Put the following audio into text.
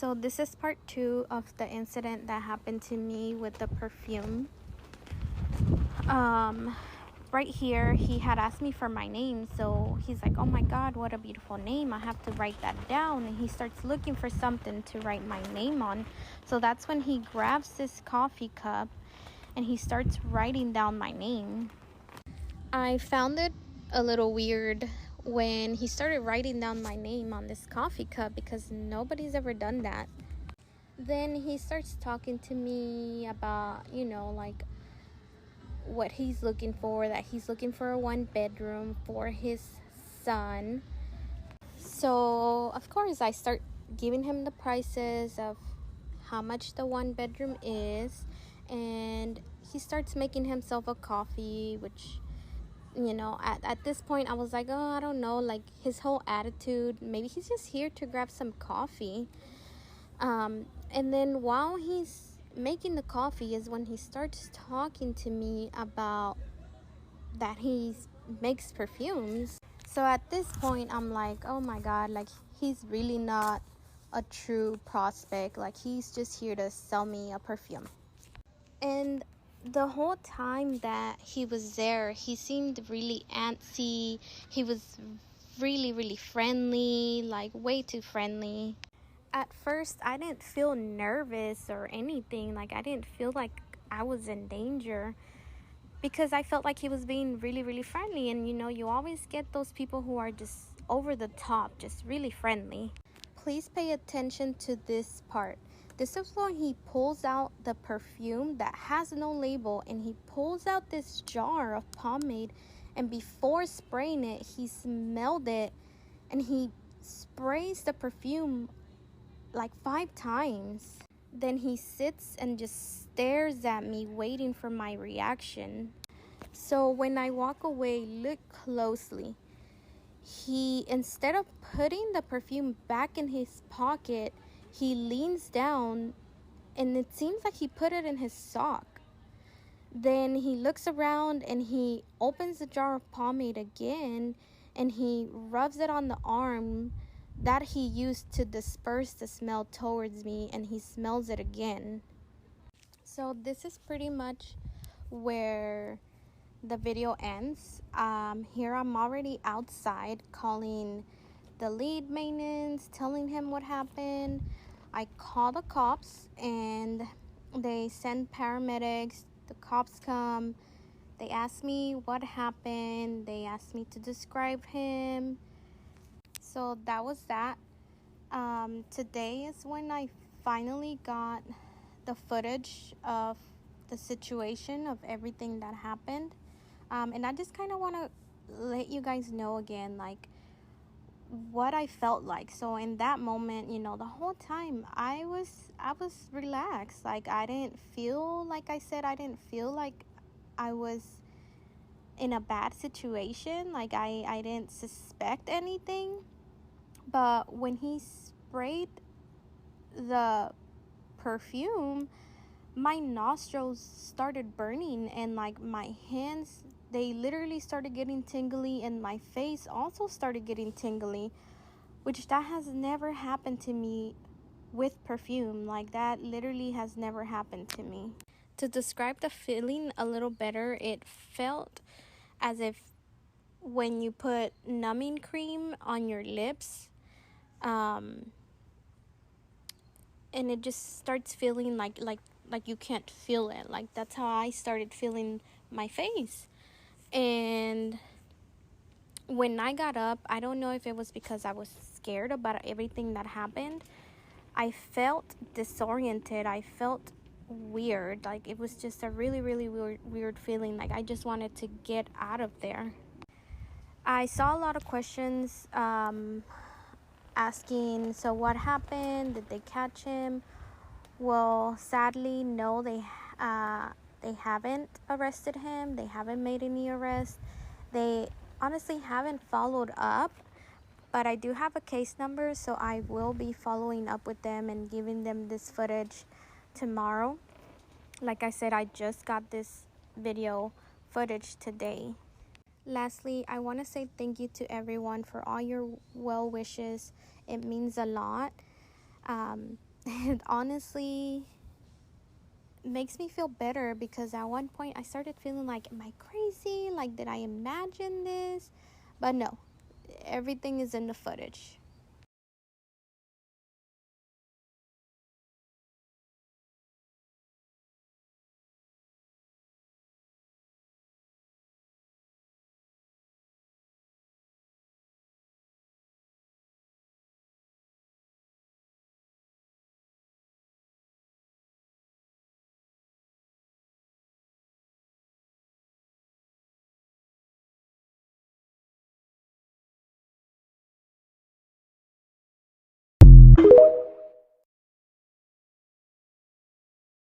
So this is part 2 of the incident that happened to me with the perfume. Right here, he had asked me for my name, so he's like, oh my god, what a beautiful name, I have to write that down. And he starts looking for something to write my name on. So that's when he grabs this coffee cup and he starts writing down my name. I found it a little weird when he started writing down my name on this coffee cup, because nobody's ever done that. Then he starts talking to me about, like what he's looking for, that he's looking for a 1-bedroom for his son. So of course I start giving him the prices of how much the 1-bedroom is, and he starts making himself a coffee, which at this point I was like, oh, I don't know, like his whole attitude, maybe he's just here to grab some coffee. And then while he's making the coffee is when he starts talking to me about that he makes perfumes. So at this point I'm like, oh my god, like he's really not a true prospect, like he's just here to sell me a perfume. And the whole time that he was there, he seemed really antsy. He was really friendly, like way too friendly. At first I didn't feel nervous or anything, like I didn't feel like I was in danger, because I felt like he was being really friendly. And you always get those people who are just over the top, just really friendly. Please pay attention to this part. This is when he pulls out the perfume that has no label, and he pulls out this jar of pomade, and before spraying it he smelled it and he sprays the perfume like 5 times. Then he sits and just stares at me, waiting for my reaction. So when I walk away, look closely. He, instead of putting the perfume back in his pocket, he leans down and it seems like he put it in his sock. Then he looks around and he opens the jar of pomade again and he rubs it on the arm that he used to disperse the smell towards me, and he smells it again. So this is pretty much where the video ends. Here I'm already outside calling the lead maintenance, telling him what happened. I call the cops and they send paramedics. The cops come. They ask me what happened. They asked me to describe him. So that was that. Today is when I finally got the footage of the situation, of everything that happened. And I just kind of want to let you guys know again, like, what I felt like. So in that moment, the whole time I was relaxed. Like, I didn't feel, like I said, I didn't feel like I was in a bad situation. Like, I didn't suspect anything. But when he sprayed the perfume, my nostrils started burning, and like my hands, they literally started getting tingly, and my face also started getting tingly, which that has never happened to me with perfume. Like, that literally has never happened to me. To describe the feeling a little better, it felt as if when you put numbing cream on your lips, and it just starts feeling like you can't feel it. Like, that's how I started feeling my face. And when I got up, I don't know if it was because I was scared about everything that happened, I felt disoriented. I felt weird. Like, it was just a really weird feeling. Like, I just wanted to get out of there. I saw a lot of questions asking, so what happened? Did they catch him? Well, sadly, no, they haven't arrested him. They haven't made any arrests. They honestly haven't followed up, but I do have a case number, so I will be following up with them and giving them this footage tomorrow. Like I said, I just got this video footage today. Lastly, I want to say thank you to everyone for all your well wishes. It means a lot. it honestly makes me feel better, because at one point I started feeling like, am I crazy? Like, did I imagine this? But no, everything is in the footage.